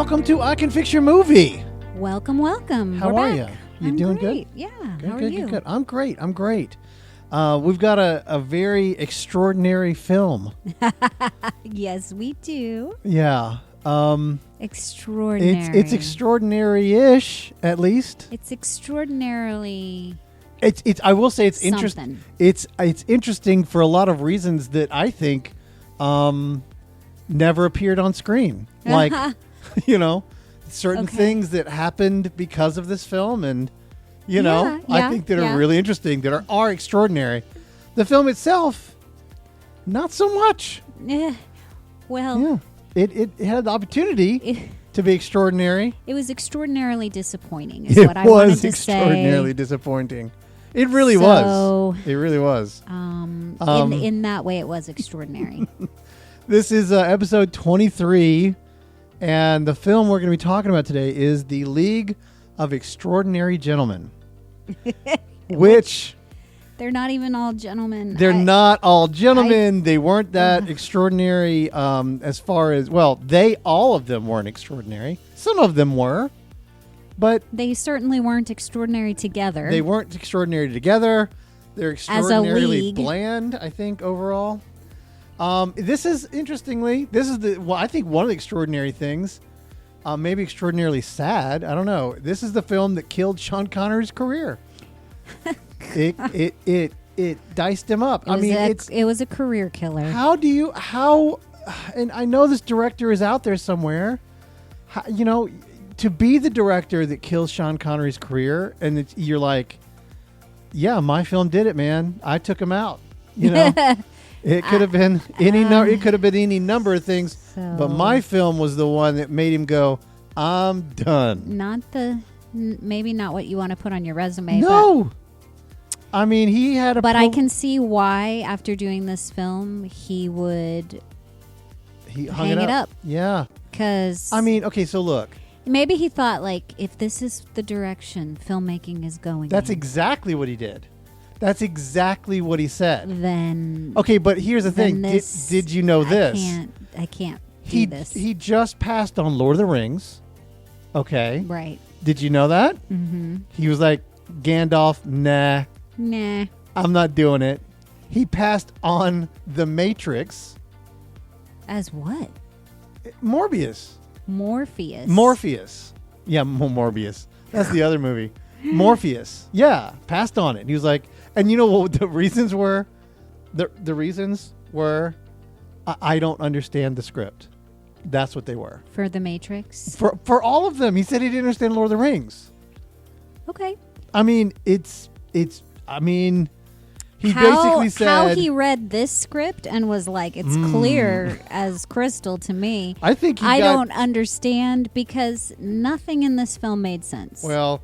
Welcome to I Can Fix Your Movie. Welcome, welcome. How are you? You doing great. good? Yeah. Good, How are good, you? good, good. I'm great. We've got a very extraordinary film. Yes, we do. Yeah. Extraordinary. It's extraordinary-ish, at least. It's extraordinarily. It's. I will say it's interesting. something. It's interesting for a lot of reasons that I think never appeared on screen. Like, certain Okay. things that happened because of this film, and I think that are really interesting, that are extraordinary. The film itself, not so much. Well, Yeah, it had the opportunity to be extraordinary. it was extraordinarily disappointing, is It what I wanted to extraordinarily say. disappointing. It really So, was. It really was. In that way, it was extraordinary. This is episode 23, and the film we're going to be talking about today is The League of Extraordinary Gentlemen, which They're not even all gentlemen. they're not all gentlemen. They weren't that extraordinary as far as, all of them weren't extraordinary. Some of them were, but They certainly weren't extraordinary together. they weren't extraordinary together. They're extraordinarily league. bland, I think, overall. This is, interestingly, I think one of the extraordinary things, maybe extraordinarily sad, I don't know. This is the film that killed Sean Connery's career. It diced him up. It was a career killer. And I know this director is out there somewhere, to be the director that kills Sean Connery's career, and you're like, yeah, my film did it, man. I took him out, It could have been it could have been any number of things, but my film was the one that made him go, I'm done. Maybe not what you want to put on your resume. No. He had But I can see why, after doing this film, he would hung hang it up. Yeah. Because okay, so look. maybe he thought, like, if this is the direction filmmaking is going That's in, exactly what he did. That's exactly what he said. then Okay, but here's the thing. this, Did you know this? I can't do this. He just passed on Lord of the Rings. Okay. Right. Did you know that? Mm-hmm. He was like, Gandalf, nah, I'm not doing it. He passed on The Matrix. As what? Morbius. Morpheus. Yeah, Morbius. That's the other movie. Morpheus. Yeah, passed on it. He was like, and you know what the reasons were? The reasons were, I don't understand the script. That's what they were. For The Matrix? For all of them. He said he didn't understand Lord of the Rings. Okay. He basically said... How he read this script and was like, it's clear as crystal to me. I think I don't understand because nothing in this film made sense. Well,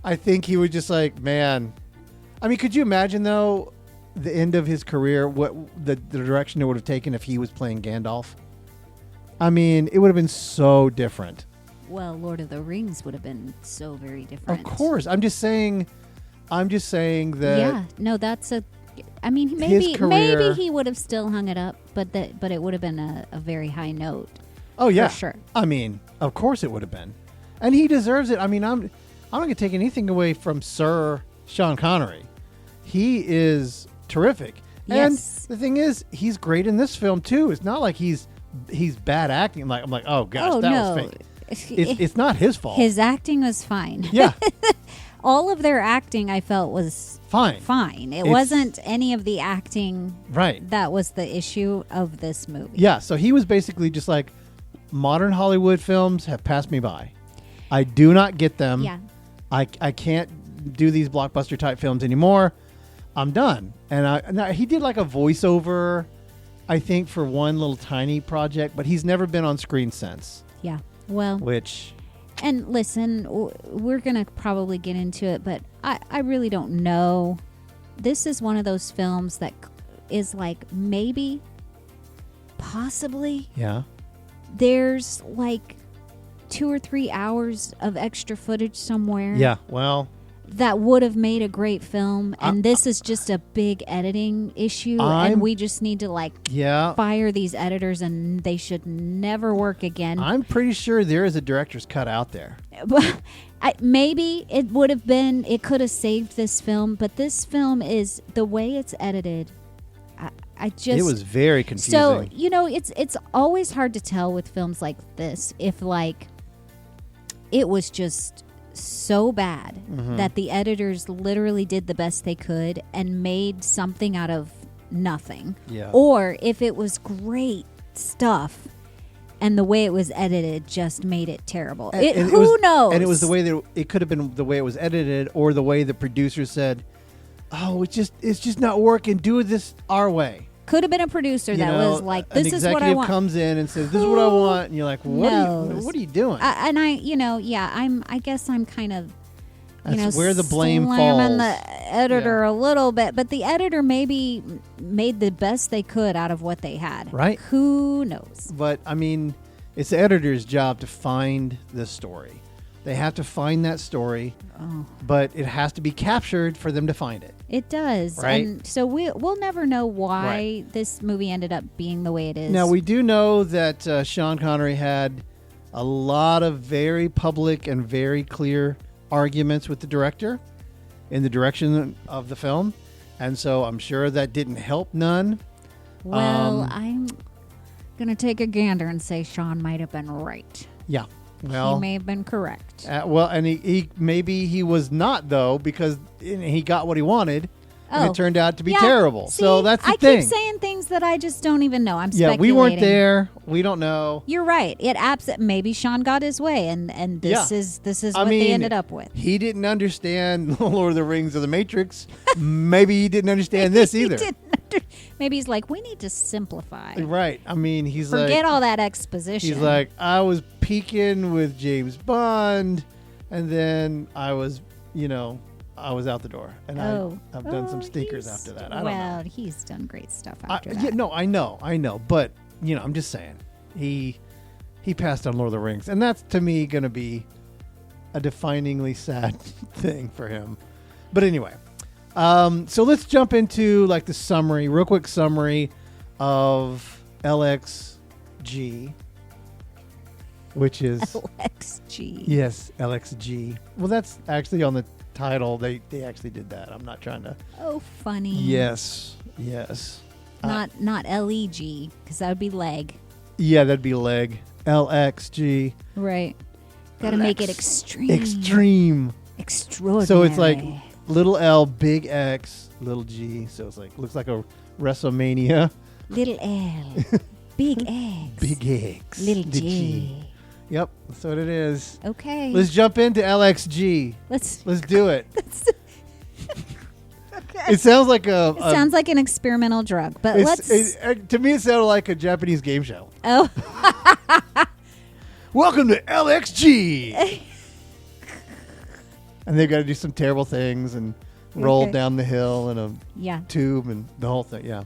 I think he was just like, man. Could you imagine, though, the end of his career, what the direction it would have taken if he was playing Gandalf? It would have been so different. Well, Lord of the Rings would have been so very different. Of course. I'm just saying that... Yeah. No, that's a... his career, maybe he would have still hung it up, but it would have been a very high note. Oh, yeah. For sure. Of course it would have been. And he deserves it. I'm not going to take anything away from Sir Sean Connery. He is terrific. Yes. And the thing is, he's great in this film, too. It's not like he's bad acting. I'm like, oh, gosh, that was fake. It's not his fault. His acting was fine. Yeah. All of their acting, I felt, was fine. It wasn't any of the acting that was the issue of this movie. Yeah, so he was basically just like, modern Hollywood films have passed me by. I do not get them. Yeah. I can't do these blockbuster type films anymore. I'm done. And he did like a voiceover, I think, for one little tiny project, but he's never been on screen since. Yeah. Well. And listen, we're going to probably get into it, but I really don't know. This is one of those films that is like maybe, possibly. Yeah. There's like 2 or 3 hours of extra footage somewhere. Yeah, well. that would have made a great film, and this is just a big editing issue, and we just need to fire these editors, and they should never work again. I'm pretty sure there is a director's cut out there. Maybe it would have been, it could have saved this film, but this film is, the way it's edited, it was very confusing. So, it's always hard to tell with films like this if it was just so bad that the editors literally did the best they could and made something out of nothing. Yeah. Or if it was great stuff and the way it was edited just made it terrible. Who knows? And it was the way that it could have been the way it was edited, or the way the producer said, "Oh, it's just not working. Do this our way." Could have been a producer that was like, "This is what I want." An executive comes in and says, "This is what I want," and you're like, "What are you doing?" I guess I'm kind of, That's where the blame slamming falls. the editor a little bit, but the editor maybe made the best they could out of what they had. Right? Who knows? But I mean, it's the editor's job to find the story. They have to find that story, but it has to be captured for them to find it. It does. Right? And so we'll never know why this movie ended up being the way it is. Now, we do know that Sean Connery had a lot of very public and very clear arguments with the director in the direction of the film. And so I'm sure that didn't help none. Well, I'm going to take a gander and say Sean might have been right. Yeah. Well, he may have been correct. And he maybe he was not, though, because he got what he wanted, and it turned out to be terrible. See, so that's the thing. I keep saying things that I just don't even know. I'm speculating. Yeah, we weren't there. We don't know. You're right. Maybe Sean got his way, and this is what they ended up with. He didn't understand Lord of the Rings or the Matrix. Maybe he didn't understand this either. Maybe he's like, we need to simplify. Right. I mean, he's forget all that exposition. He's like, I was peeking with James Bond, and then I was out the door, and I've done some stinkers after that. I don't know. He's done great stuff after that. Yeah, no, I know, but I'm just saying, he passed on Lord of the Rings, and that's to me going to be a definingly sad thing for him. But anyway. So let's jump into the real quick summary of LXG, which is LXG. Yes, LXG. Well, that's actually on the title. They actually did that. I'm not trying to. Oh, funny. Yes. Not LEG, because that would be leg. Yeah, that'd be leg. LXG. Right. Got to make it extreme. Extraordinary. So it's like little L, big X, little G. So it's looks like a WrestleMania. Little L, big X. Big X. Little G. Yep, that's what it is. Okay. Let's jump into LXG. Let's do it. Okay. It sounds like sounds like an experimental drug, but to me it sounded like a Japanese game show. Oh. Welcome to LXG. And they've got to do some terrible things and roll down the hill in a tube and the whole thing. Yeah.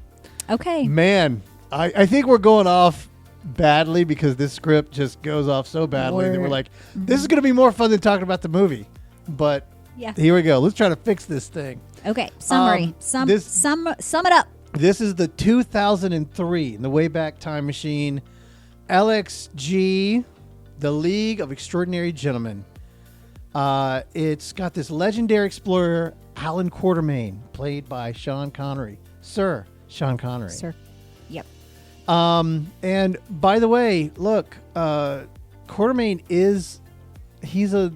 Okay. Man, I think we're going off badly because this script just goes off so badly that we're like, this is going to be more fun than talking about the movie. But here we go. Let's try to fix this thing. Okay. Summary. Sum it up. This is the 2003 in the Wayback Time Machine. LXG, The League of Extraordinary Gentlemen. It's got this legendary explorer, Allan Quatermain, played by Sean Connery. Sir Sean Connery. Sir. Yep. And by the way, look, Quatermain he's a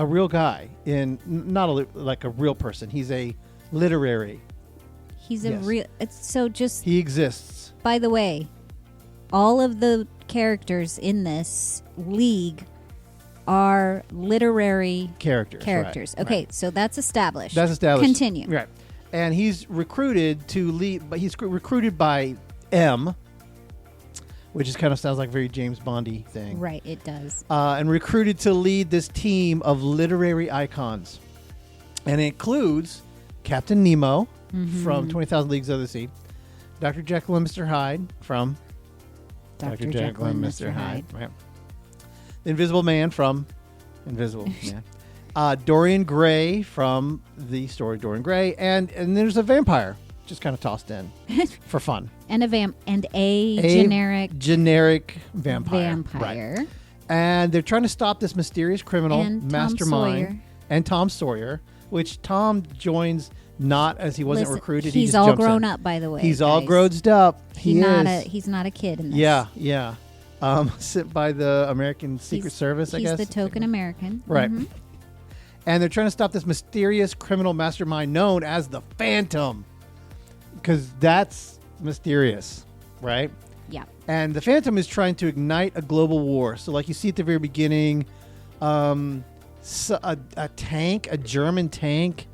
real guy, not a real person. He's a literary. He's a real. It's so just. He exists. By the way, all of the characters in this league are literary characters. Right, okay, right. So that's established. Continue. Right. And he's recruited to lead, but he's recruited by M, which kind of sounds like a very James Bondy thing. Right, it does. And recruited to lead this team of literary icons. And it includes Captain Nemo from 20,000 Leagues Under the Sea, Dr. Jekyll and Mr. Hyde from Dr. Jekyll and Mr. Hyde. Right. The Invisible Man from Invisible Man. Dorian Gray from the story Dorian Gray, and there's a vampire just kind of tossed in for fun. And a generic vampire. Right. And they're trying to stop this mysterious criminal and mastermind and Tom Sawyer, which Tom joins not as he wasn't recruited. He's he all just grown in. up, by the way. He's all grown up. He's not a kid in this. Yeah. Sent by the American Secret Service, I guess. He's the token American. Right. Mm-hmm. And they're trying to stop this mysterious criminal mastermind known as the Phantom. Because that's mysterious, right? Yeah. And the Phantom is trying to ignite a global war. So like you see at the very beginning, a German tank,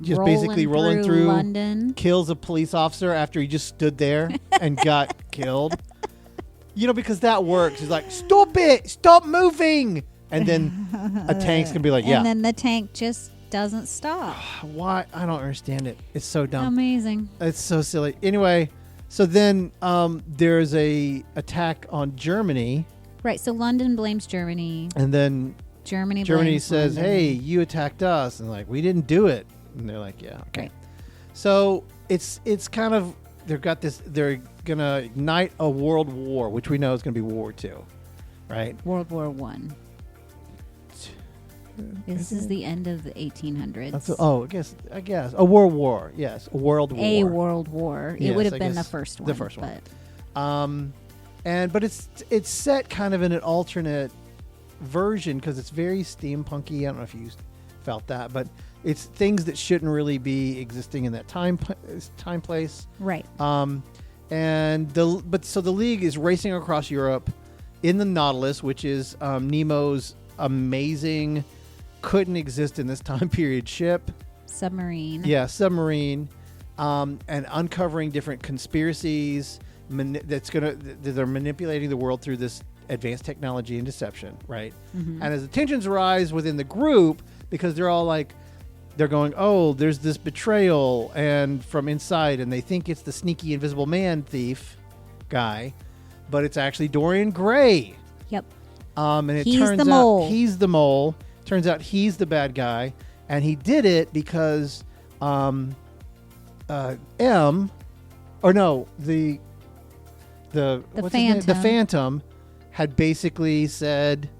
just basically rolling through London, kills a police officer after he just stood there and got killed. Because that works. He's like, stop it, stop moving. And then a tank's going to be like, yeah. And then the tank just doesn't stop. Why? I don't understand it. It's so dumb. Amazing. It's so silly. Anyway, so then there's a attack on Germany. Right. So London blames Germany. And then Germany says, London. hey, you attacked us. And like, we didn't do it. And they're like, yeah. Okay. Right. So it's kind of, they're going to ignite a world war, which we know is going to be World War II. Right? World War One. This is the end of the 1800s. I guess a world war. Yes, a world war. A world war. Yes, it would have been the first one. The first one. But it's set kind of in an alternate version because it's very steampunky. I don't know if you felt that, but it's things that shouldn't really be existing in that time place. Right. So the League is racing across Europe in the Nautilus, which is Nemo's amazing, couldn't exist in this time period ship. Submarine. Yeah, submarine. And uncovering different conspiracies they're manipulating the world through this advanced technology and deception, right? Mm-hmm. And as the tensions rise within the group, because they're all like, they're going, oh, there's this betrayal and from inside, and they think it's the sneaky invisible man thief guy, but it's actually Dorian Gray. Yep. And it he's turns the out mole. he's the mole. Turns out he's the bad guy, and he did it because the Phantom had basically said,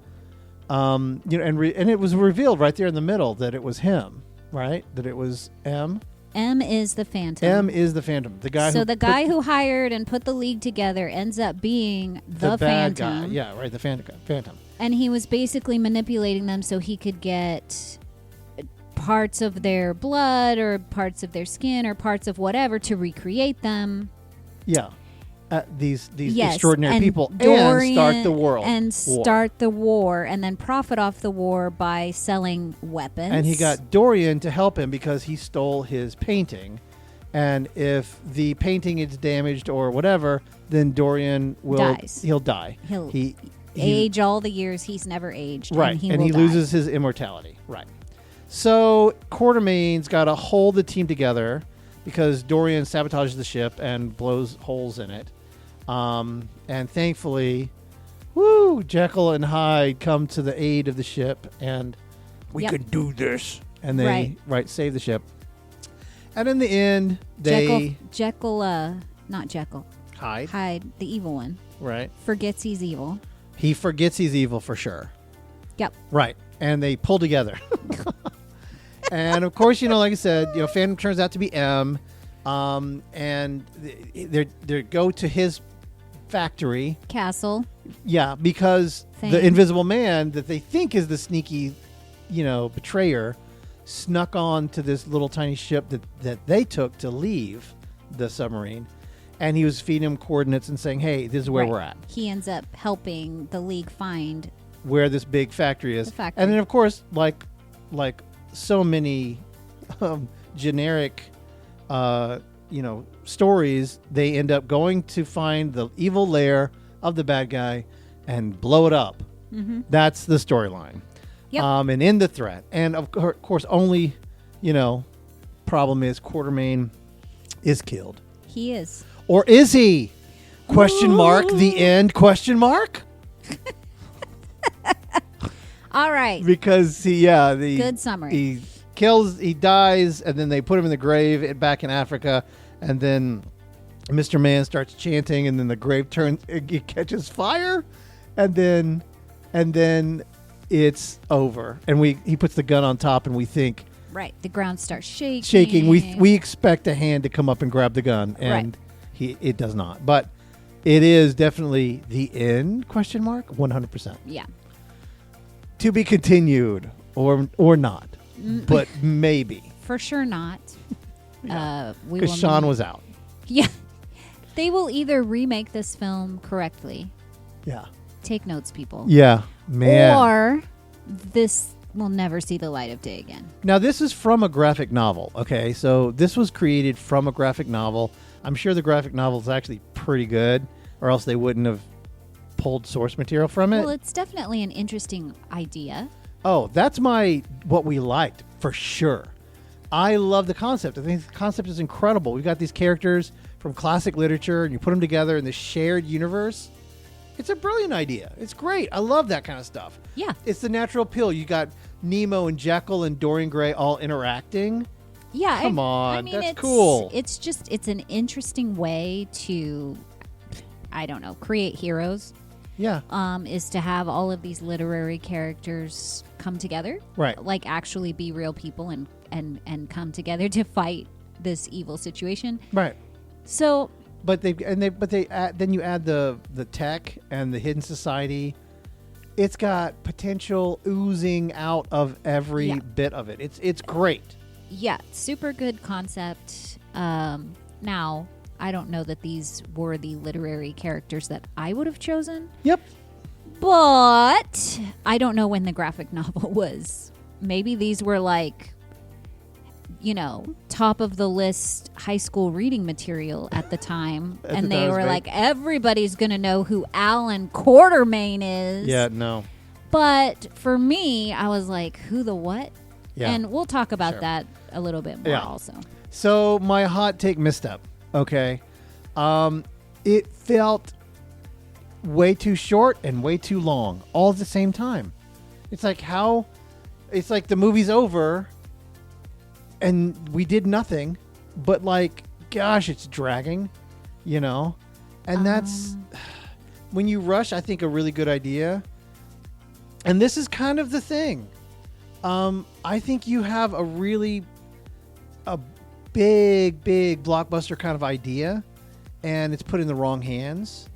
and it was revealed right there in the middle that it was him, right? That it was M. M is the Phantom. M is the Phantom. The guy. So the guy who hired and put the League together ends up being the bad Phantom. guy. Yeah, right. The Phantom. And he was basically manipulating them so he could get parts of their blood or parts of their skin or parts of whatever to recreate them. Yeah. These extraordinary people Dorian, and start the world. And start the war and then profit off the war by selling weapons. And he got Dorian to help him because he stole his painting. And if the painting is damaged or whatever, then Dorian he'll die. He'll age all the years he's never aged. Right. And he loses his immortality. Right. So Quatermain's got to hold the team together because Dorian sabotages the ship and blows holes in it. And thankfully, Jekyll and Hyde come to the aid of the ship, and we can do this. And they save the ship. And in the end, not Jekyll. Hyde, the evil one. Right. Forgets he's evil. He forgets he's evil for sure. Yep. Right. And they pull together. And of course, like I said, Phantom turns out to be M. And they go to his factory. Castle. Yeah, because the invisible man that they think is the sneaky, betrayer snuck on to this little tiny ship that they took to leave the submarine. And he was feeding him coordinates and saying, hey, this is where we're at. He ends up helping the League find where this big factory is. And then, of course, like so many generic, stories, they end up going to find the evil lair of the bad guy and blow it up. Mm-hmm. That's the storyline. Yep. And in the threat. And, of course, only, problem is Quatermain is killed. He is. Or is he? Question mark. The end? Question mark? All right. Because Good summary. He dies, and then they put him in the grave back in Africa, and then Mr. Man starts chanting, and then the grave it catches fire, and then it's over. And he puts the gun on top, and we think, right, the ground starts shaking. Shaking. We expect a hand to come up and grab the gun, and it does not. But it is definitely the end? 100%. Yeah. To be continued, or not, but maybe. For sure not. Because Sean was out. Yeah. They will either remake this film correctly. Yeah. Take notes, people. Yeah, man. Or this will never see the light of day again. Now, this is from a graphic novel, okay? So this was created from a graphic novel. I'm sure the graphic novel is actually pretty good, or else they wouldn't have pulled source material from it. Well, it's definitely an interesting idea. Oh, that's what we liked, for sure. I love the concept. I think the concept is incredible. We've got these characters from classic literature, and you put them together in this shared universe. It's a brilliant idea. It's great. I love that kind of stuff. Yeah. It's the natural appeal. You got Nemo and Jekyll and Dorian Gray all interacting. Yeah. Come on. That's cool. It's an interesting way to, I don't know, create heroes. Yeah. Is to have all of these literary characters come together. Right. Like actually be real people and come together to fight this evil situation. Right. So, then you add the tech and the hidden society. It's got potential oozing out of every bit of it. It's great. Yeah, super good concept. Now, I don't know that these were the literary characters that I would have chosen. Yep. But I don't know when the graphic novel was. Maybe these were like, top of the list high school reading material at the time. And they were like, everybody's going to know who Allan Quatermain is. Yeah, no. But for me, I was like, who the what? Yeah. And we'll talk about that a little bit more also. So my hot take misstep. Okay. It felt way too short and way too long all at the same time. It's like the movie's over and we did nothing, but gosh, it's dragging, and that's when you rush, I think a really good idea. And this is kind of the thing. I think you have a big blockbuster kind of idea, and it's put in the wrong hands.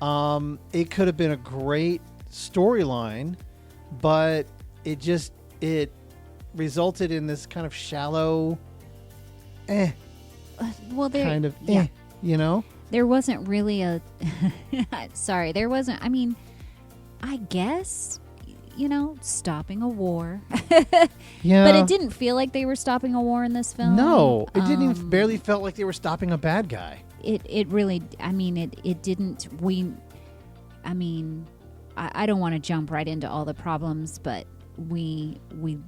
It could have been a great storyline, but it resulted in this kind of shallow, kind of, There wasn't really a, sorry, there wasn't, I guess, stopping a war. Yeah. But it didn't feel like they were stopping a war in this film. No, it didn't even barely felt like they were stopping a bad guy. It really, it didn't, I don't want to jump right into all the problems, but we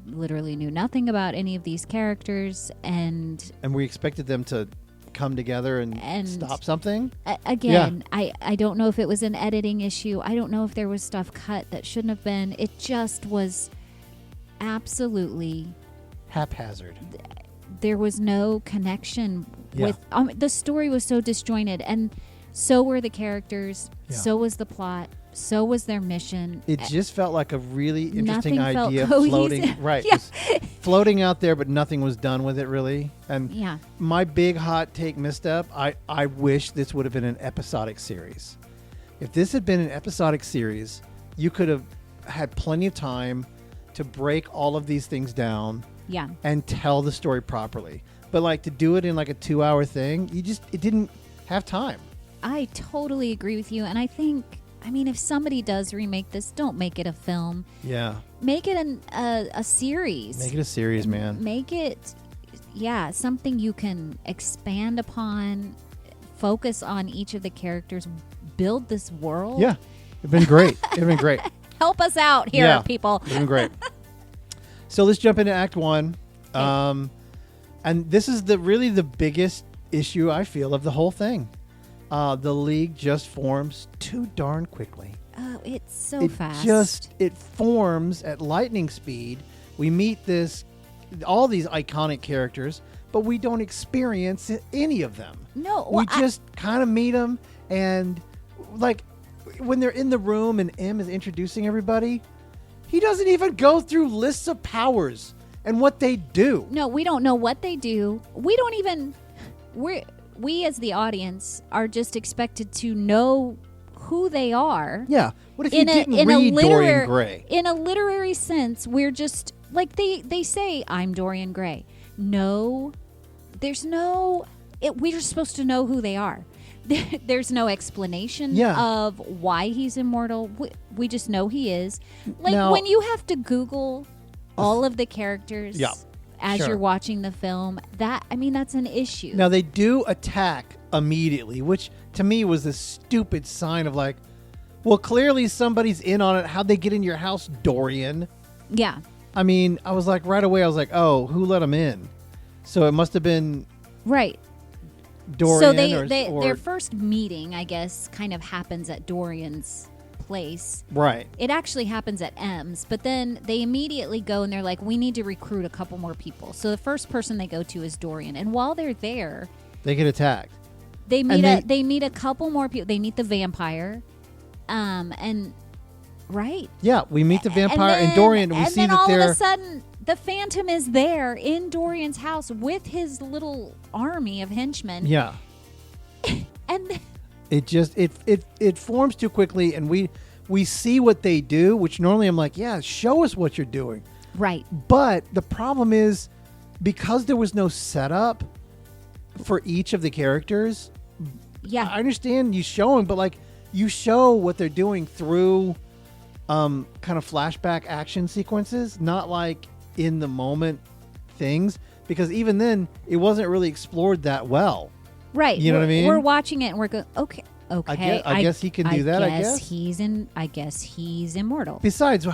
literally knew nothing about any of these characters, and we expected them to come together and stop something. Again, yeah. I don't know if it was an editing issue. I don't know if there was stuff cut that shouldn't have been. It just was absolutely haphazard. There was no connection with the story was so disjointed, and so were the characters. Yeah. So was the plot. So was their mission. It just felt like a really interesting idea floating, right? Yeah. Floating out there, but nothing was done with it really. And my big hot take misstep. I wish this would have been an episodic series. If this had been an episodic series, you could have had plenty of time to break all of these things down. Yeah. And tell the story properly. But to do it in a 2-hour thing, it didn't have time. I totally agree with you, and I think. If somebody does remake this, don't make it a film. Yeah. Make it a series. Make it a series, man. Make it, something you can expand upon, focus on each of the characters, build this world. Yeah. It'd been great. It'd been great. Help us out here, people. It'd been great. So let's jump into Act 1. Okay. And this is really the biggest issue, I feel, of the whole thing. The League just forms too darn quickly. Oh, it's so fast. It forms at lightning speed. We meet all these iconic characters, but we don't experience any of them. No. We just kind of meet them, and like when they're in the room and M is introducing everybody, he doesn't even go through lists of powers and what they do. No, we don't know what they do. We don't even... We as the audience are just expected to know who they are. Yeah. What if you didn't read Dorian Gray? In a literary sense, we're just... Like, they say, I'm Dorian Gray. No, there's no... we're supposed to know who they are. There's no explanation of why he's immortal. We just know he is. Like, now, when you have to Google all of the characters as you're watching the film, that's an issue. Now, they do attack immediately, which to me was this stupid sign of like, well, clearly somebody's in on it. How'd they get in your house, Dorian? Yeah. I mean, I was like, right away, I was like, oh, who let them in? So it must have been... Right. Dorian so their first meeting, I guess, kind of happens at Dorian's place. Right. It actually happens at M's, but then they immediately go and they're like, we need to recruit a couple more people. So the first person they go to is Dorian. And while they're there... They get attacked. They meet a couple more people. They meet the vampire. Right. Yeah, we meet the vampire and Dorian, and we see that all of a sudden, the Phantom is there in Dorian's house with his little army of henchmen. Yeah. And it forms too quickly, and we see what they do, which normally I'm like, yeah, show us what you're doing. Right. But the problem is, because there was no setup for each of the characters. Yeah. I understand you showing, but like you show what they're doing through kind of flashback action sequences, not like in the moment things, because even then it wasn't really explored that well. Right. You know what I mean? We're watching it and we're going, okay. I guess he can do that. I guess he's immortal. Besides,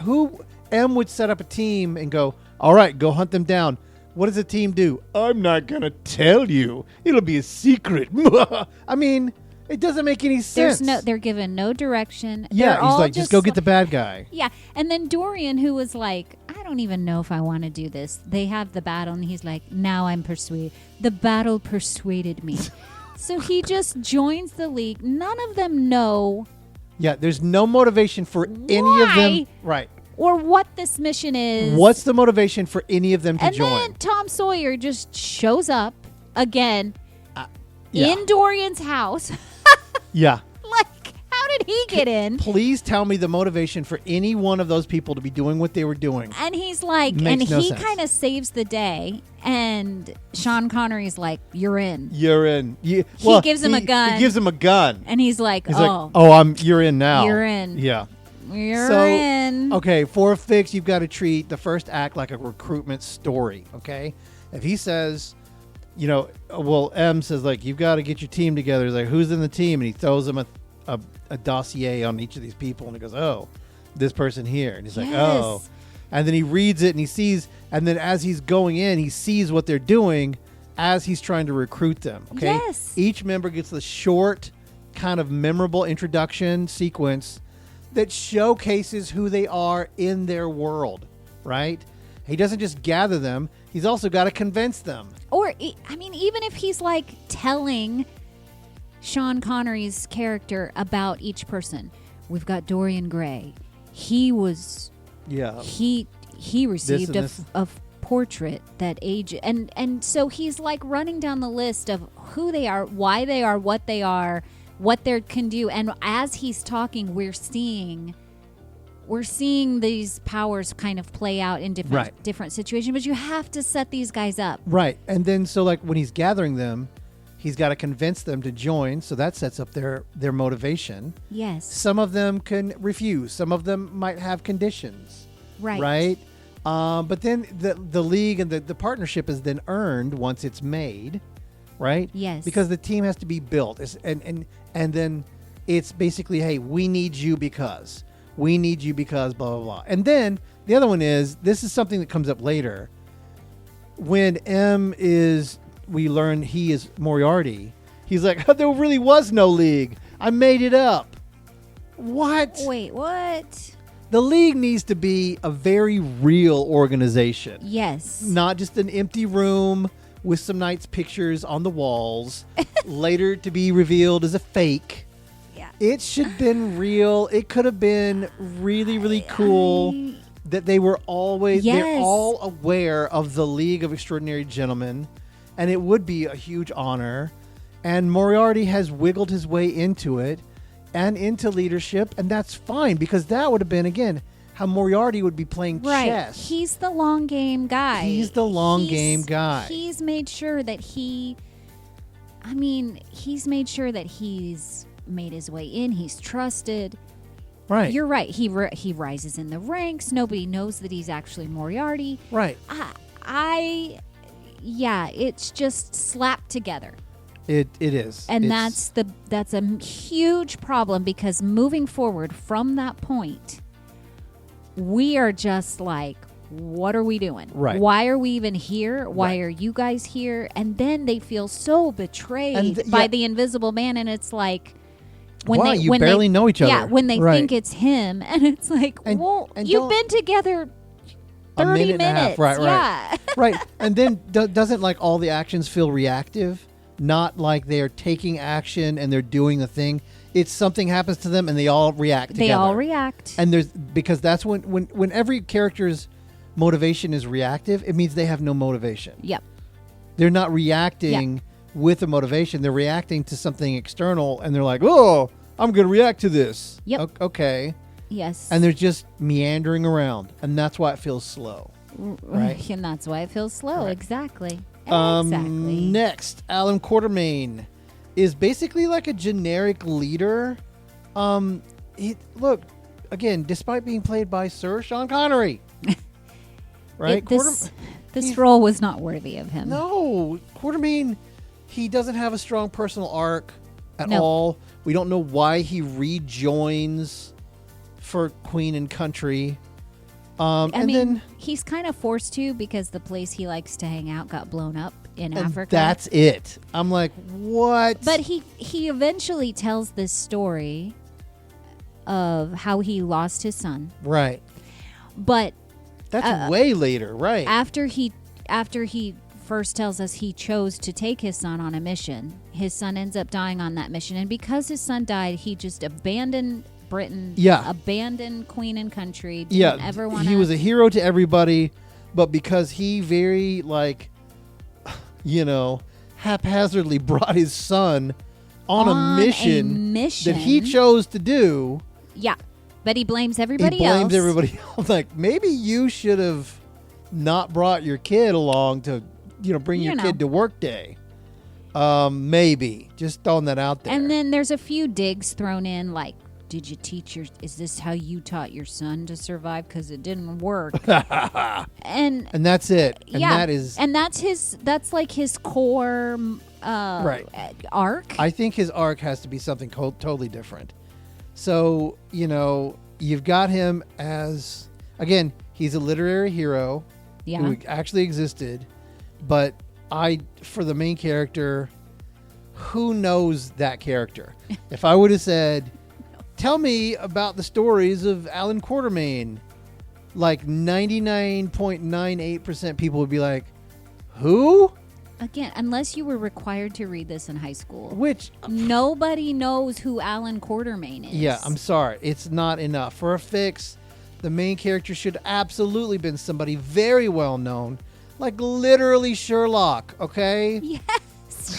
who M would set up a team and go, all right, go hunt them down. What does a team do? I'm not going to tell you. It'll be a secret. I mean, it doesn't make any sense. They're given no direction. Yeah, he's like, just go get the bad guy. Yeah, and then Dorian, who was like, I don't even know if I want to do this. They have the battle, and he's like, now I'm persuaded. The battle persuaded me. So he just joins the league. None of them know. Yeah, there's no motivation for any of them. Right. Or what this mission is. What's the motivation for any of them to join? And then Tom Sawyer just shows up again in Dorian's house. Yeah. Like, how did he get in? Please tell me the motivation for any one of those people to be doing what they were doing. And he's like, he kind of saves the day. And Sean Connery's like, you're in. You're in. He gives him a gun. He gives him a gun. And he's like, you're in now. You're in. Yeah. You're in. Okay, for a fix, you've got to treat the first act like a recruitment story, okay? If he says, M says, like, you've got to get your team together. He's like, who's in the team? And he throws him a dossier on each of these people, and he goes, oh, this person here. And he's like, oh. And then he reads it, and he sees, and then as he's going in, he sees what they're doing as he's trying to recruit them, okay? Yes. Each member gets the short, kind of memorable introduction sequence that showcases who they are in their world, right? He doesn't just gather them. He's also got to convince them. Or, even if he's like telling Sean Connery's character about each person. We've got Dorian Gray. He was... Yeah. He received a portrait that age... And so he's like running down the list of who they are, why they are, what they can do. And as he's talking, we're seeing these powers kind of play out in different situations, but you have to set these guys up. Right. And then so like when he's gathering them, he's got to convince them to join, so that sets up their motivation. Yes. Some of them can refuse. Some of them might have conditions. Right. Right? But then the league and the partnership is then earned once it's made. Right? Yes. Because the team has to be built. And then it's basically, hey, we need you because blah, blah, blah. And then the other one is, this is something that comes up later. When we learn he is Moriarty, he's like, there really was no league. I made it up. What? Wait, what? The League needs to be a very real organization. Yes. Not just an empty room with some nice pictures on the walls, later to be revealed as a fake. Yeah. It should have been real. It could have been really, really cool that they were always, they're all aware of the League of Extraordinary Gentlemen, and it would be a huge honor. And Moriarty has wiggled his way into it and into leadership, and that's fine, because that would have been, again, how Moriarty would be playing chess. He's the long game guy. He's made sure that he's made his way in. He's trusted. Right. You're right. He rises in the ranks. Nobody knows that he's actually Moriarty. Right. It's just slapped together. It is. And that's a huge problem, because moving forward from that point, we are just like, what are we doing? Right. Why are we even here? Why are you guys here? And then they feel so betrayed by the Invisible Man, and it's like, when you barely know each other. Yeah, when they think it's him, and it's like, you've been together 30 minutes. Right. Right. And then doesn't like all the actions feel reactive? Not like they're taking action and they're doing the thing. It's something happens to them and they all react together. They all react. And because that's when every character's motivation is reactive, it means they have no motivation. Yep. They're not reacting with a motivation. They're reacting to something external, and they're like, oh, I'm going to react to this. Yep. Okay. Yes. And they're just meandering around, and that's why it feels slow. Right. And that's why it feels slow. Right. Exactly. Next, Allan Quatermain is basically like a generic leader. Look, again, despite being played by Sir Sean Connery. Right? This role was not worthy of him. No. Quatermain, he doesn't have a strong personal arc at all. We don't know why he rejoins for Queen and Country. Then he's kind of forced to, because the place he likes to hang out got blown up in Africa. That's it. I'm like, what? But he eventually tells this story of how he lost his son. Right. But that's way later, right? After he first tells us he chose to take his son on a mission, his son ends up dying on that mission, and because his son died, he just abandoned Britain, abandoned Queen and Country, didn't ever want to... He was a hero to everybody, but because he very, haphazardly brought his son on a mission that he chose to do... Yeah, but he blames everybody else. He blames everybody else. Like, maybe you should have not brought your kid along to, bring your kid to work day. Maybe. Just throwing that out there. And then there's a few digs thrown in, like, did you is this how you taught your son to survive? Because it didn't work. and that's it. And that's like his core arc. I think his arc has to be something totally different. So, you've got him as, again, he's a literary hero who actually existed. But for the main character, who knows that character? If I would have said... Tell me about the stories of Allan Quatermain. Like 99.98% people would be like, who? Again, unless you were required to read this in high school. Which... Nobody knows who Allan Quatermain is. Yeah, I'm sorry. It's not enough. For a fix, the main character should absolutely been somebody very well known. Like literally Sherlock, okay? Yes.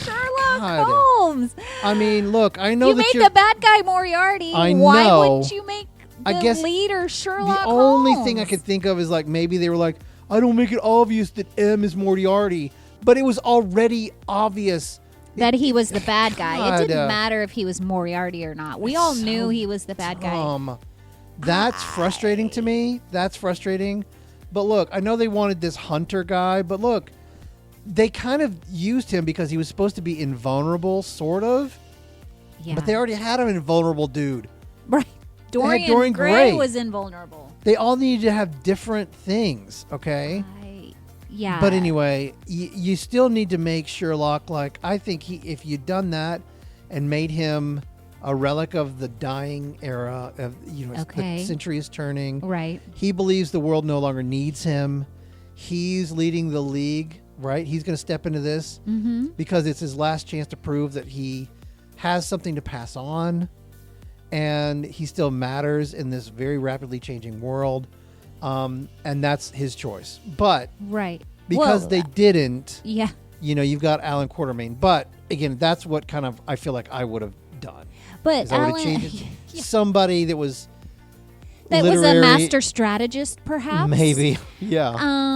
Sherlock Holmes. I mean, look, I know you made the bad guy Moriarty. I know. Why wouldn't you make the leader Sherlock Holmes? The only thing I could think of is like maybe they were like, I don't make it obvious that M is Moriarty, but it was already obvious that he was the bad guy. It didn't matter if he was Moriarty or not. We all knew he was the bad guy. That's frustrating to me. That's frustrating. But look, I know they wanted this hunter guy, but look. They kind of used him because he was supposed to be invulnerable, sort of. Yeah. But they already had an invulnerable dude. Right. Dorian Gray was invulnerable. They all needed to have different things, okay? Yeah. But anyway, you still need to make Sherlock, I think if you'd done that and made him a relic of the dying era of, the century is turning. Right. He believes the world no longer needs him. He's leading the League, right? He's going to step into this because it's his last chance to prove that he has something to pass on, and he still matters in this very rapidly changing world. And that's his choice. But because they didn't, you've got Allan Quatermain. But again, that's what kind of I feel like I would have done. But Allan, somebody that was was a master strategist, perhaps. Maybe, yeah.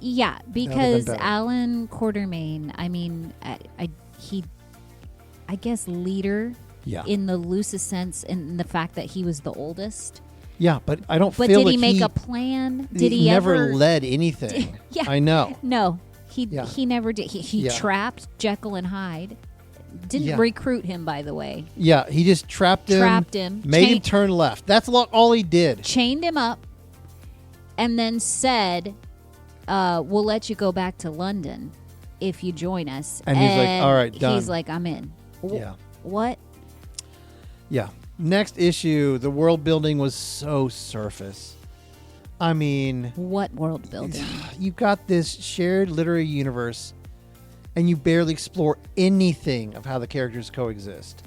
Yeah, because Allan Quatermain, I mean, I guess leader in the loosest sense, in the fact that he was the oldest. Yeah, but I don't feel like he... But did he make a plan? Did he never led anything. I know. No, he never did. He trapped Jekyll and Hyde. Didn't recruit him, by the way. Yeah, he just trapped him. Made him turn left. That's all he did. Chained him up and then said, we'll let you go back to London if you join us. And he's like, all right, done. He's like, I'm in. Yeah. What? Yeah. Next issue, the world building was so surface. I mean... What world building? You've got this shared literary universe, and you barely explore anything of how the characters coexist.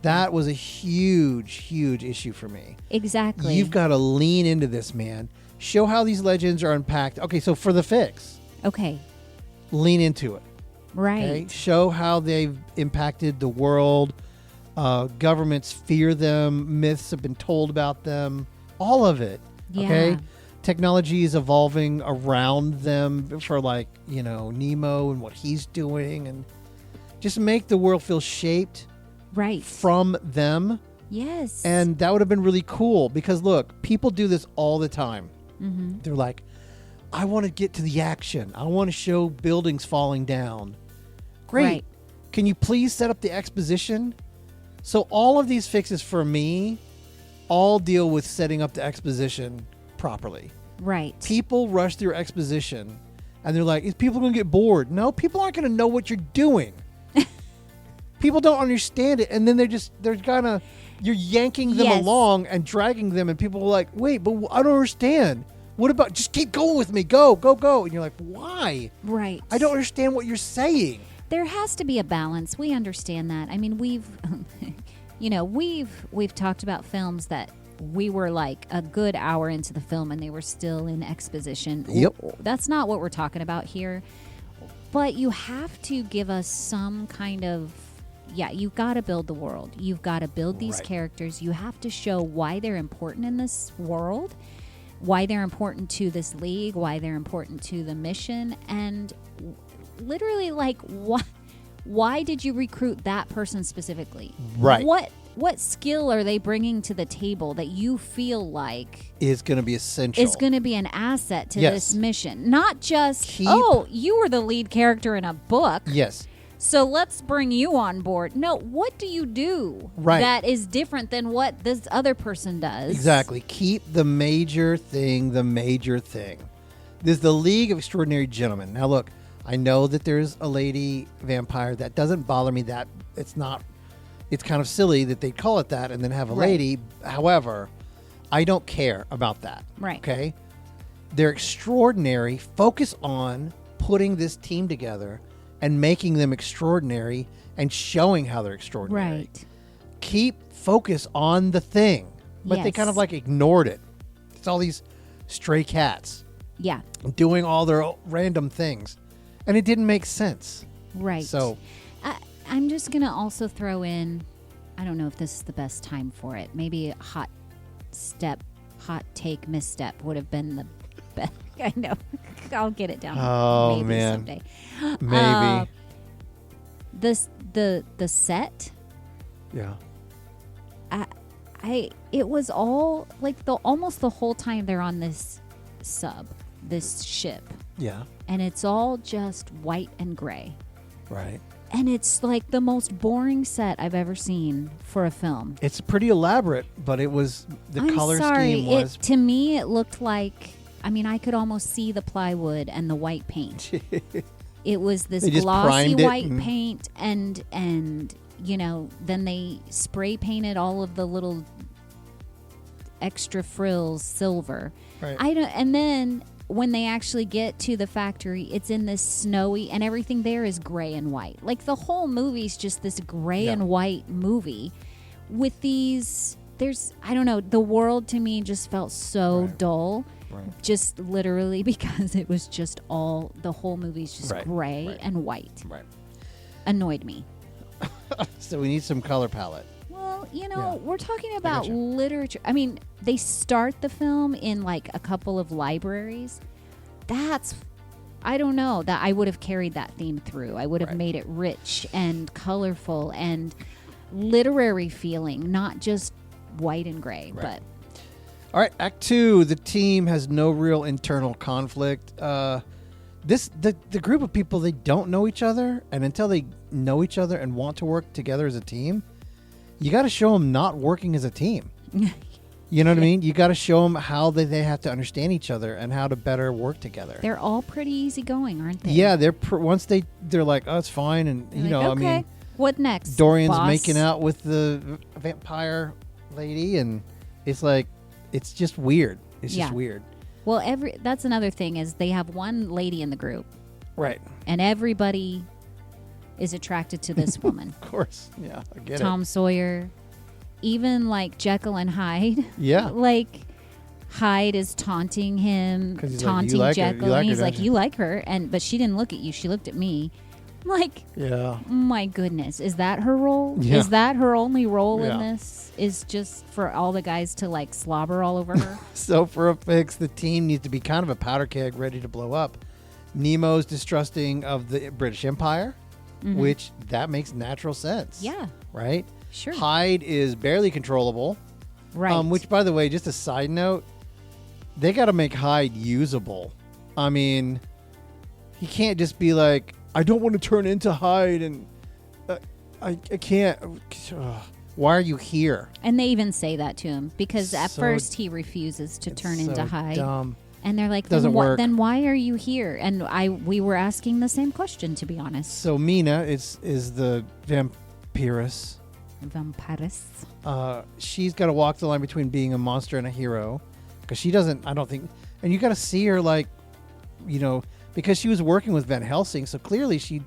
That was a huge, huge issue for me. Exactly. You've got to lean into this, man. Show how these legends are unpacked. Okay, so for the fix. Okay. Lean into it. Right. Okay? Show how they've impacted the world. Governments fear them. Myths have been told about them. All of it. Yeah. Okay? Technology is evolving around them for Nemo and what he's doing, and just make the world feel shaped from them. Yes. And that would have been really cool because look, people do this all the time. Mm-hmm. They're like, I want to get to the action. I want to show buildings falling down. Great. Right. Can you please set up the exposition? So all of these fixes for me all deal with setting up the exposition properly. Right. People rush through exposition and they're like, is people going to get bored? No, people aren't going to know what you're doing. People don't understand it. And then you're yanking them along and dragging them, and people are like, wait, but I don't understand. What about, just keep going with me. Go, go, go. And you're like, why? Right. I don't understand what you're saying. There has to be a balance. We understand that. I mean, we've talked about films that we were like a good hour into the film and they were still in exposition. Yep. That's not what we're talking about here. But you have to give us some kind of, you've got to build the world. You've got to build these characters. You have to show why they're important in this world, why they're important to this league, why they're important to the mission, and literally, like, why did you recruit that person specifically? Right. What skill are they bringing to the table that you feel like is going to be essential? Is going to be an asset to this mission? Not just, you were the lead character in a book. Yes. So let's bring you on board. No, what do you do that is different than what this other person does? Exactly. Keep the major thing the major thing. There's the League of Extraordinary Gentlemen. Now, look, I know that there's a lady vampire. That doesn't bother me. That it's kind of silly that they call it that and then have a lady. However, I don't care about that. Right. Okay? They're extraordinary. Focus on putting this team together and making them extraordinary and showing how they're extraordinary. Right. Keep focus on the thing. But they kind of like ignored it. It's all these stray cats. Yeah. Doing all their random things. And it didn't make sense. Right. So I'm just going to also throw in, I don't know if this is the best time for it. Maybe a hot take misstep would have been the best. I know. I'll get it down. Oh, maybe man. Someday. Maybe. The set. Yeah. It was all like almost the whole time they're on this ship. Yeah. And it's all just white and gray. Right. And it's like the most boring set I've ever seen for a film. It's pretty elaborate, but it was color scheme was. To me, it looked like, I could almost see the plywood and the white paint. It was this glossy white paint, and then they spray painted all of the little extra frills silver. Right. And then when they actually get to the factory, it's in this snowy, and everything there is gray and white. Like the whole movie's just this gray and white movie with these. I don't know. The world to me just felt so dull. Right. Just literally because it was just the whole movie's just gray and white. Right. Annoyed me. So we need some color palette. Well, we're talking about literature. I mean, they start the film in like a couple of libraries. I don't know, that I would have carried that theme through. I would have made it rich and colorful and literary feeling, not just white and gray. But all right, Act 2, the team has no real internal conflict. The group of people, they don't know each other, and until they know each other and want to work together as a team, you got to show them not working as a team. You know what I mean? You got to show them how they have to understand each other and how to better work together. They're all pretty easygoing, aren't they? Yeah, once they're like, oh, it's fine, and I mean, what next? Dorian's boss? making out with the vampire lady, and it's like, it's just weird. It's just weird. Well, that's another thing is they have one lady in the group, right? And everybody is attracted to this woman. Of course, yeah, I get Tom Sawyer, even like Jekyll and Hyde. Yeah, like Hyde is taunting him, taunting Jekyll, and he's like, "You like her," but she didn't look at you; she looked at me. Like, my goodness, is that her role? Yeah. Is that her only role in this? Is just for all the guys to like slobber all over her? So for a fix, the team needs to be kind of a powder keg ready to blow up. Nemo's distrusting of the British Empire, which that makes natural sense. Yeah. Right? Sure. Hyde is barely controllable. Right. Which, by the way, just a side note, they got to make Hyde usable. I mean, he can't just be like, I don't want to turn into Hyde, and I can't. Why are you here? And they even say that to him because at first he refuses to turn into Hyde. Dumb. And they're like, Doesn't work. Then why are you here? And we were asking the same question, to be honest. So Mina is the vampiress. She's got to walk the line between being a monster and a hero, because she doesn't. I don't think. And you got to see her like, because she was working with Van Helsing, so clearly she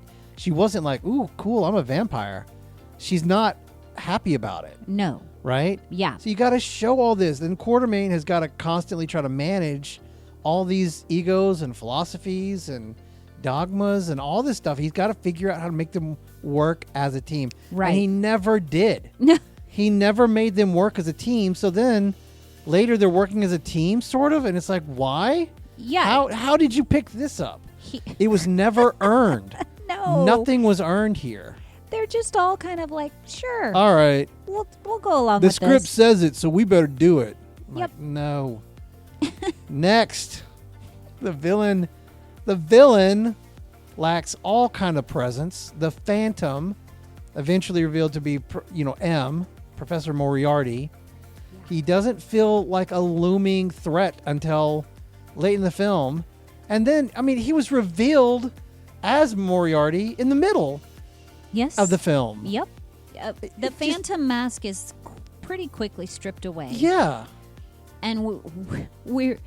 wasn't like, ooh, cool, I'm a vampire. She's not happy about it. No. Right? Yeah. So you got to show all this. Then Quatermain has got to constantly try to manage all these egos and philosophies and dogmas and all this stuff. He's got to figure out how to make them work as a team. Right. And he never did. He never made them work as a team. So then later they're working as a team, sort of, and it's like, why? Yeah. How did you pick this up? It was never earned. No. Nothing was earned here. They're just all kind of like, sure. All right. We'll go along with this. The script says it, so we better do it. Yep. Like, no. Next. The villain lacks all kind of presence. The Phantom, eventually revealed to be, M, Professor Moriarty. Yeah. He doesn't feel like a looming threat until late in the film. And then, he was revealed as Moriarty in the middle of the film. Yep. The Phantom mask is pretty quickly stripped away. Yeah. And we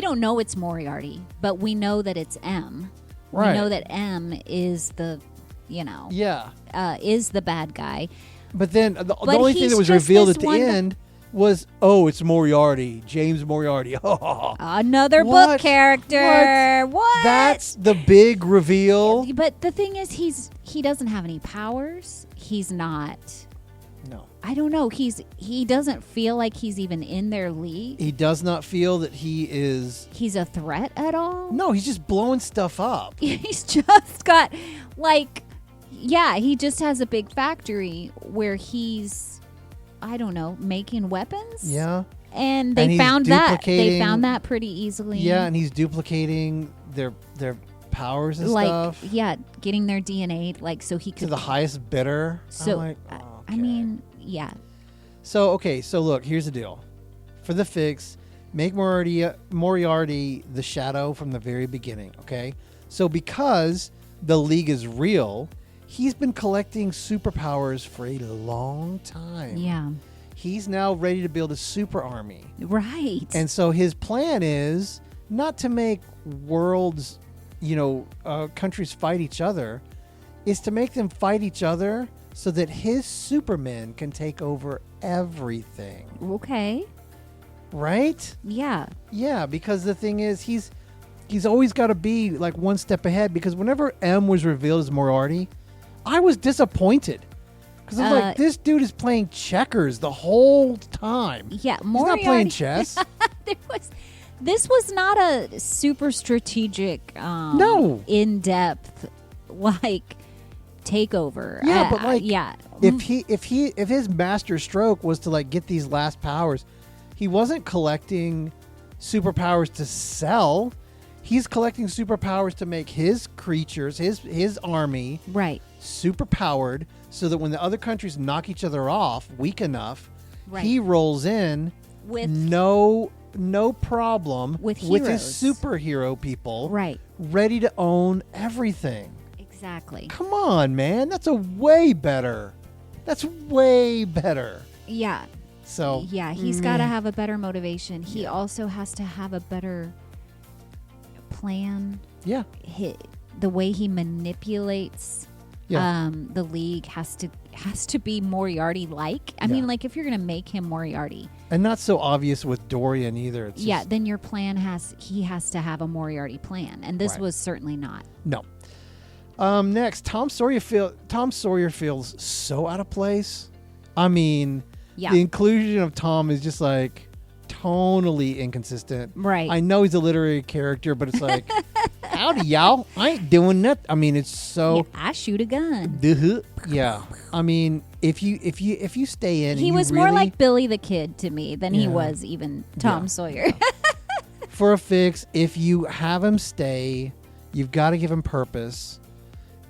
don't know it's Moriarty, but we know that it's M. Right. We know that M is the, is the bad guy. But then the only thing that was revealed at the end was, it's Moriarty, James Moriarty. Another book character. What? That's the big reveal. But the thing is, he doesn't have any powers. He's not. No. I don't know. He doesn't feel like he's even in their league. He does not feel that he is. He's a threat at all. No, he's just blowing stuff up. He's just got he just has a big factory where he's, I don't know, making weapons. Yeah. And they found that. They found that pretty easily. Yeah, and he's duplicating their powers and stuff. Yeah, getting their DNA, so he could. To the highest bidder. So, okay. Yeah. So, look, here's the deal. For the fix, make Moriarty the Shadow from the very beginning, okay? So because the League is real, he's been collecting superpowers for a long time. Yeah. He's now ready to build a super army. Right. And so his plan is not to make worlds, countries fight each other, is to make them fight each other so that his supermen can take over everything. Okay. Right? Yeah. Yeah, because the thing is, he's always got to be like one step ahead, because whenever M was revealed as Moriarty, I was disappointed. Because I was like, this dude is playing checkers the whole time. Yeah, Moriarty. He's not playing chess. This was not a super strategic, no, in-depth, like, takeover. Yeah, but like, yeah. if his master stroke was to like get these last powers, he wasn't collecting superpowers to sell. He's collecting superpowers to make his creatures, his army, right, superpowered, so that when the other countries knock each other off weak enough, right, he rolls in with no problem with his superhero people, right, ready to own everything. Exactly. Come on, man. That's way better. Yeah. So yeah, he's got to have a better motivation. He also has to have a better plan. Yeah. The way he manipulates the League has to be Moriarty-like. I mean, like, if you're going to make him Moriarty. And not so obvious with Dorian either. It's then your plan has to have a Moriarty plan. And this was certainly not. No. Next, Tom Sawyer feels so out of place. I mean, the inclusion of Tom is just like tonally inconsistent. Right. I know he's a literary character, but it's like, howdy, y'all. I ain't doing that. I mean, it's so. Yeah, I shoot a gun. Yeah. I mean, if you stay in, he was more like Billy the Kid to me than he was even Tom Sawyer. For a fix, if you have him stay, you've got to give him purpose.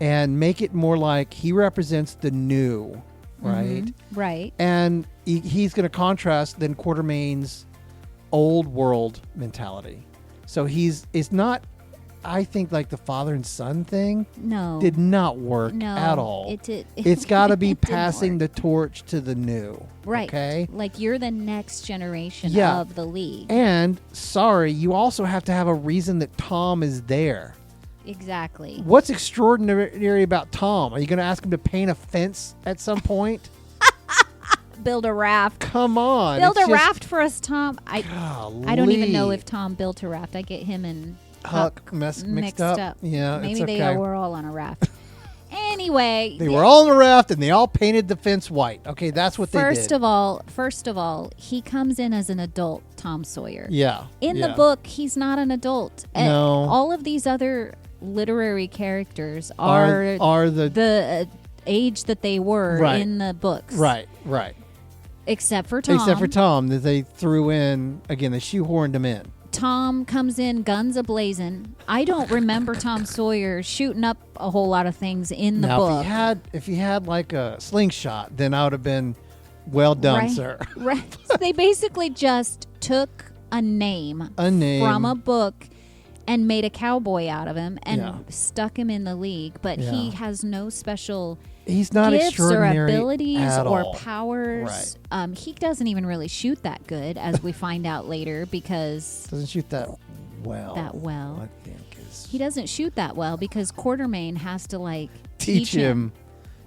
And make it more like he represents the new, right? Mm-hmm. Right. And he's going to contrast then Quatermain's old world mentality. So it's not, I think, like the father and son thing. No. Did not work at all. It did. It's got to be passing the torch to the new. Right. Okay? Like, you're the next generation of the League. And, you also have to have a reason that Tom is there. Exactly. What's extraordinary about Tom? Are you going to ask him to paint a fence at some point? Build a raft. Come on. Build a raft for us, Tom. I don't even know if Tom built a raft. I get him and Huck mixed up. Yeah, maybe it's okay. they were all on a raft. Anyway. They were all on a raft and they all painted the fence white. Okay, that's what they did. First of all, he comes in as an adult, Tom Sawyer. Yeah. In the book, he's not an adult. No. All of these other literary characters are the age that they were in the books. Right. Except for Tom. That they threw in, again, they shoehorned him in. Tom comes in guns a-blazing. I don't remember Tom Sawyer shooting up a whole lot of things in the book. If he had like a slingshot, then I would have been well done, sir. Right. So they basically just took a name from a book and made a cowboy out of him and stuck him in the League. But he has no special He's not gifts or extraordinary abilities at or all. powers. Right. He doesn't even really shoot that good, as we find out later, because doesn't shoot that well. I think he doesn't shoot that well because Quatermain has to like teach him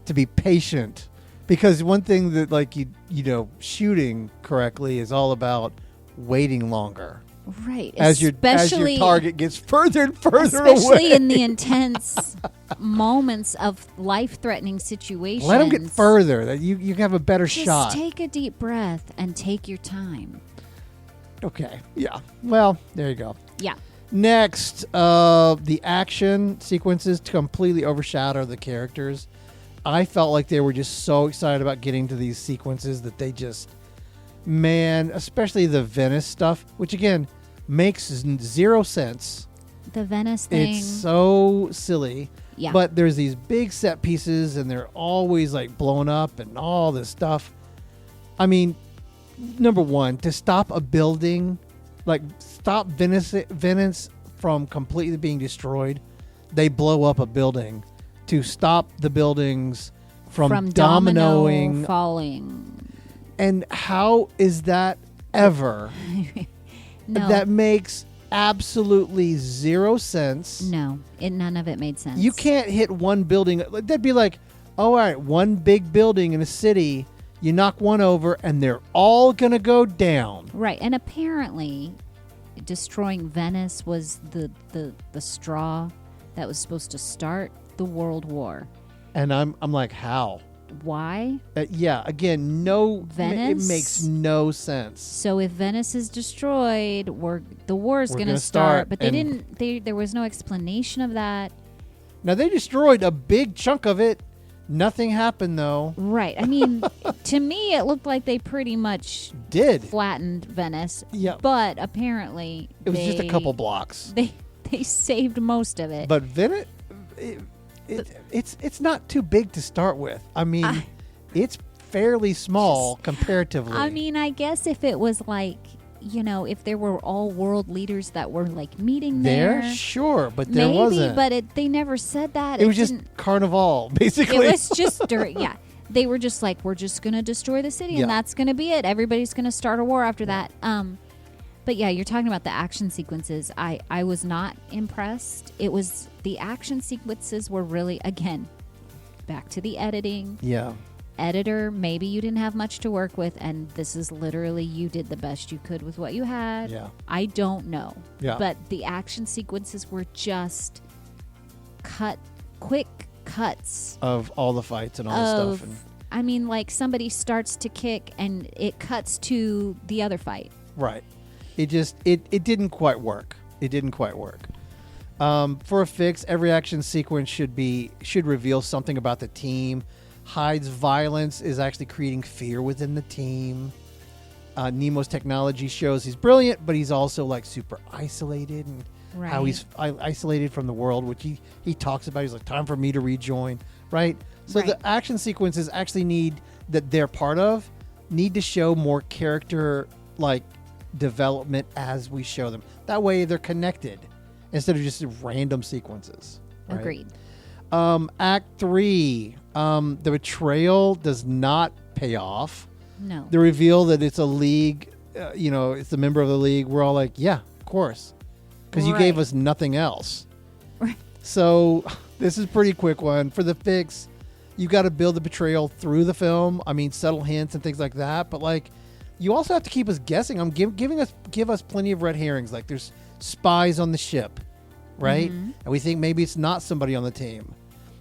to be patient. Because one thing that shooting correctly is all about waiting longer. Right. As your target gets further and further away. Especially in the intense moments of life-threatening situations. Let him get further. You have a better shot. Just take a deep breath and take your time. Okay. Yeah. Well, there you go. Yeah. Next, the action sequences completely overshadow the characters. I felt like they were just so excited about getting to these sequences that they just... Man, especially the Venice stuff, which again makes zero sense. The Venice thing. It's so silly. Yeah. But there's these big set pieces and they're always like blown up and all this stuff. I mean, number one, to stop a building, like stop Venice from completely being destroyed, they blow up a building to stop the buildings from domino dominoing. falling. And how is that ever? No. That makes absolutely zero sense. No, none of it made sense. You can't hit one building. That'd be like, oh, all right, one big building in a city, you knock one over and they're all going to go down. Right. And apparently destroying Venice was the straw that was supposed to start the World War. And I'm like, how? Why? Yeah, again, no, Venice? it makes no sense. So if Venice is destroyed, the war's going to start. But there was no explanation of that. Now, they destroyed a big chunk of it. Nothing happened, though. Right. I mean, to me, it looked like they pretty much did flattened Venice. Yeah. But apparently, it was just a couple blocks. They saved most of it. But Venice, it's not too big to start with. I mean, it's fairly small comparatively. I mean, I guess if it was like, if there were all world leaders that were like meeting there, sure, but there maybe, wasn't. But they never said that. It was just carnival, basically. It was just they were just like, we're just going to destroy the city, and that's going to be it. Everybody's going to start a war after that. But yeah, you're talking about the action sequences. I was not impressed. The action sequences were really, again, back to the editing. Yeah. Editor, maybe you didn't have much to work with, and this is literally you did the best you could with what you had. Yeah. I don't know. Yeah. But the action sequences were just quick cuts of all the fights and all the stuff. I mean, like somebody starts to kick and it cuts to the other fight. Right. It didn't quite work. It didn't quite work. For a fix, every action sequence should reveal something about the team. Hyde's violence is actually creating fear within the team. Nemo's technology shows he's brilliant, but he's also like super isolated, and how he's isolated from the world, which he talks about. He's like, time for me to rejoin, right? So the action sequences actually need to show more character like development as we show them. That way they're connected instead of just random sequences. Right? Agreed. Act 3, the betrayal does not pay off. No. The reveal that it's a league, it's a member of the league. We're all like, yeah, of course, because you gave us nothing else. Right. So this is a pretty quick one. For the fix, you got to build the betrayal through the film. I mean, subtle hints and things like that. But like, you also have to keep us guessing. Give us plenty of red herrings. Like there's spies on the ship, right? Mm-hmm. And we think maybe it's not somebody on the team.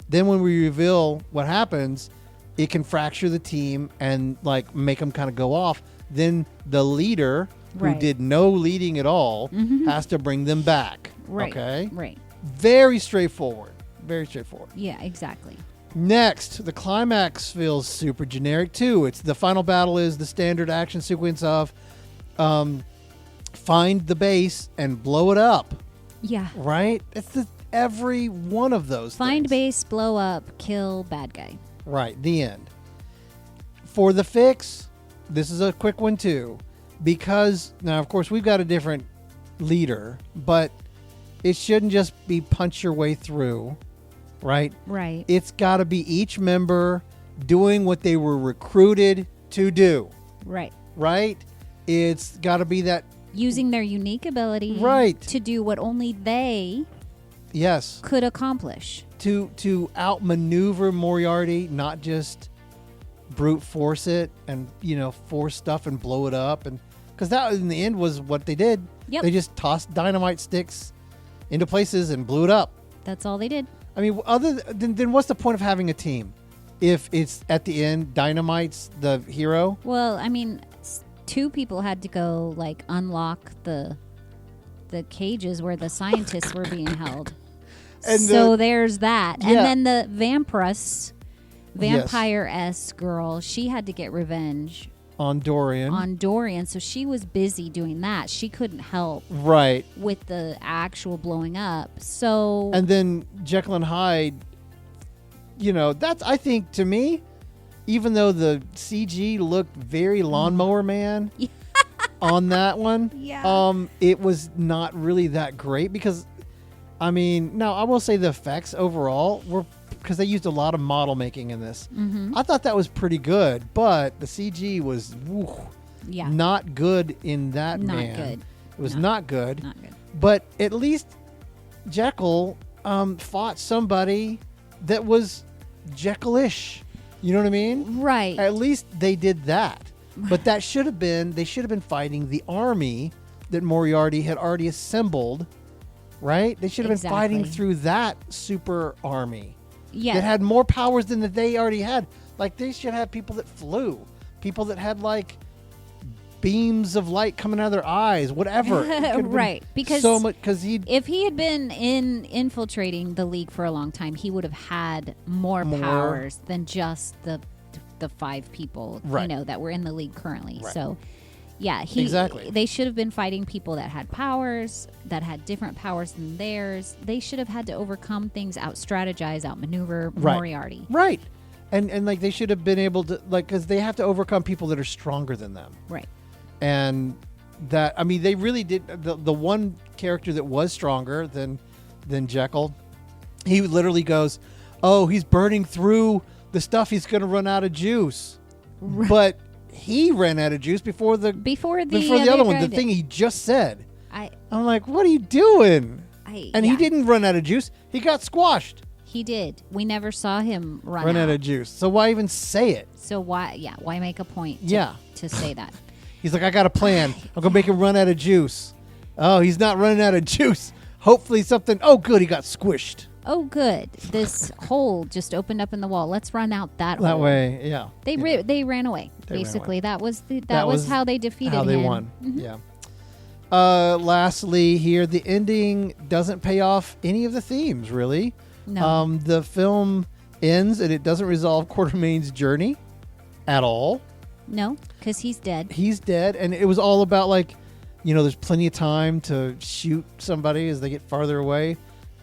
Then when we reveal what happens, it can fracture the team and like make them kind of go off. Then the leader, who did no leading at all, has to bring them back. Right. Okay. Right. Very straightforward. Very straightforward. Yeah, exactly. Next, the climax feels super generic too. It's the final battle is the standard action sequence of find the base and blow it up. Yeah. Right? It's every one of those Find things. base, blow up, kill bad guy. Right. The end. For the fix, this is a quick one too. Because now, of course, we've got a different leader, but it shouldn't just be punch your way through. Right? Right. It's got to be each member doing what they were recruited to do. Right. Right? It's got to be that. Using their unique ability to do what only they could accomplish. To outmaneuver Moriarty, not just brute force it and, force stuff and blow it up. And because that in the end was what they did. Yep. They just tossed dynamite sticks into places and blew it up. That's all they did. I mean, other than what's the point of having a team if it's at the end Dynamite's the hero? Well, I mean, two people had to go like unlock the cages where the scientists were being held. And so there's that. Yeah. And then the vampire-esque girl, she had to get revenge on Dorian. So she was busy doing that. She couldn't help with the actual blowing up. So and then Jekyll and Hyde, that's, I think, to me, even though the CG looked very Lawnmower Man on that one, it was not really that great because, I mean, no, I will say the effects overall were because they used a lot of model making in this. I thought that was pretty good, but the CG was not good in that man. Not good. It was not good. Not good. But at least Jekyll fought somebody that was Jekyll-ish. You know what I mean? Right. At least they did that. But they should have been fighting the army that Moriarty had already assembled, right? They should have been fighting through that super army. Yeah. That had more powers than that they already had. Like, they should have people that flew, people that had like beams of light coming out of their eyes, whatever. Right. Because so much, if he had been infiltrating the League for a long time, he would have had more powers than just the 5 people, that were in the League currently. Right. So, yeah, they should have been fighting people that had powers, that had different powers than theirs. They should have had to overcome things, out-strategize, out-maneuver Moriarty. Right. And like, they should have been able to, like, because they have to overcome people that are stronger than them. Right. And that, I mean, they really did. The one character that was stronger than Jekyll, he literally goes, "Oh, he's burning through the stuff. He's going to run out of juice." Right. But he ran out of juice before the other one. The thing he just said. I'm like, what are you doing? He didn't run out of juice. He got squashed. He did. We never saw him run out of juice. So why even say it? So why make a point to say that? He's like, I got a plan. I'm going to make him run out of juice. Oh, he's not running out of juice. Hopefully something. Oh, good. He got squished. Oh, good. This hole just opened up in the wall. Let's run out that hole. That way, yeah. They ran away. Basically, that was how they defeated him. How they won. Mm-hmm. Yeah. Lastly, here, the ending doesn't pay off any of the themes, really. No. The film ends and it doesn't resolve Quatermain's journey at all. No, because he's dead. He's dead, and it was all about, like, there's plenty of time to shoot somebody as they get farther away,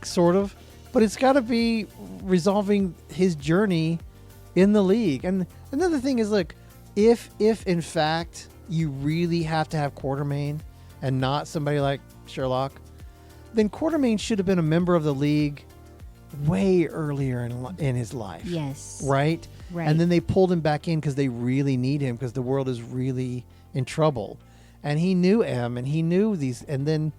sort of. But it's got to be resolving his journey in the League. And another thing is, like, if in fact you really have to have Quatermain and not somebody like Sherlock, then Quatermain should have been a member of the League way earlier in his life. Yes. Right? Right. And then they pulled him back in because they really need him because the world is really in trouble. And he knew M and he knew these. And then,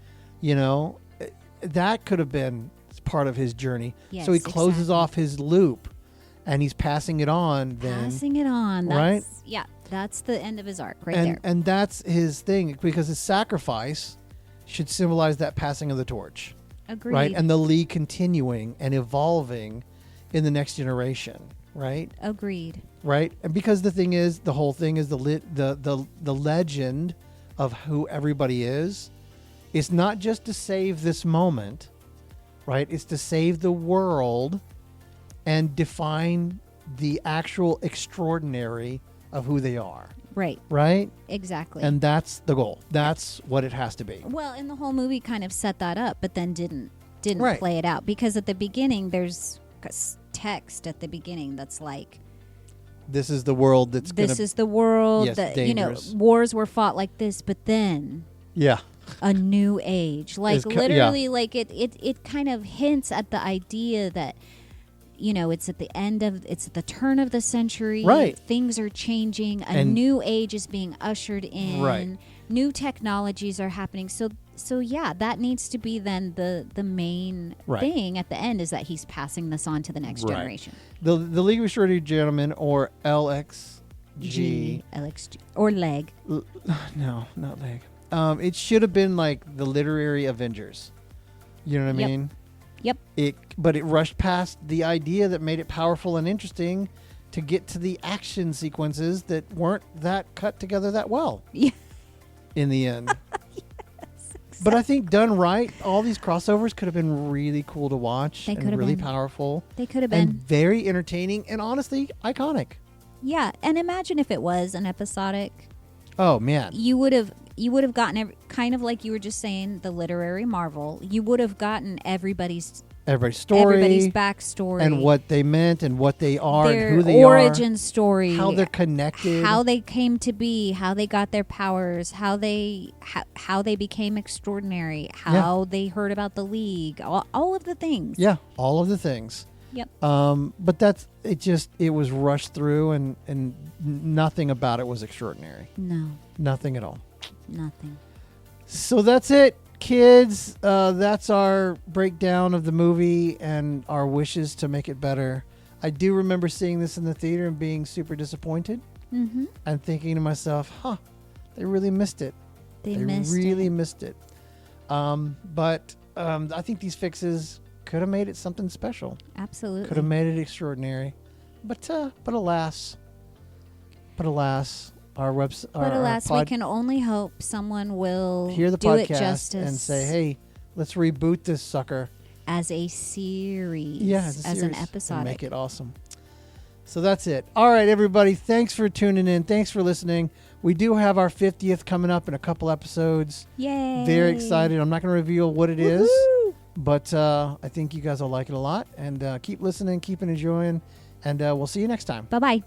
that could have been part of his journey. Yes, so he closes off his loop and he's passing it on then. Passing it on. Right? Yeah. That's the end of his arc there. And that's his thing because his sacrifice should symbolize that passing of the torch. Agreed. Right? And the League continuing and evolving in the next generation. Right? Agreed. Right? And because the thing is, the whole thing is the legend of who everybody is. It's not just to save this moment, right? It's to save the world and define the actual extraordinary of who they are. Right. Right? Exactly. And that's the goal. That's what it has to be. Well, and the whole movie kind of set that up, but then didn't right. play it out. Because at the beginning, there's text at the beginning that's like, this is the world that's this is the world that dangerous. Wars were fought like this, but then a new age, like literally like it kind of hints at the idea that it's at the turn of the century, right? Things are changing, a new age is being ushered in, right? New technologies are happening, so yeah, that needs to be then the main thing at the end, is that he's passing this on to the next generation. The League of Extraordinary Gentlemen, or LXG, or LEG. No, not LEG. It should have been like the Literary Avengers. You know what I mean? Yep. But it rushed past the idea that made it powerful and interesting to get to the action sequences that weren't that cut together that well. Yeah. In the end. Yes, exactly. But I think done right, all these crossovers could have been really cool to watch. They could have really been powerful. They could have been. And very entertaining and honestly iconic. Yeah, and imagine if it was an episodic. Oh man. You would have gotten kind of like you were just saying, the literary Marvel. You would have gotten everybody's story, everybody's backstory, and what they meant, and what they are, their and who they origin story, how they're connected, how they came to be, how they got their powers, how they became extraordinary, how they heard about the League, all of the things. Yeah, all of the things. Yep. But it was rushed through, and nothing about it was extraordinary. No. Nothing at all. Nothing. So that's it, kids. That's our breakdown of the movie and our wishes to make it better. I do remember seeing this in the theater and being super disappointed. Mm-hmm. And thinking to myself, they really missed it. They really missed it. But I think these fixes could have made it something special. Absolutely. Could have made it extraordinary. But alas, our website. But alas, we can only hope someone will hear the do podcast it justice and say, "Hey, let's reboot this sucker as a series, as an episode, and make it awesome." So that's it. All right, everybody. Thanks for tuning in. Thanks for listening. We do have our 50th coming up in a couple episodes. Yay! Very excited. I'm not going to reveal what it is, Woo-hoo! but I think you guys will like it a lot. And keep listening, keep enjoying, and we'll see you next time. Bye-bye.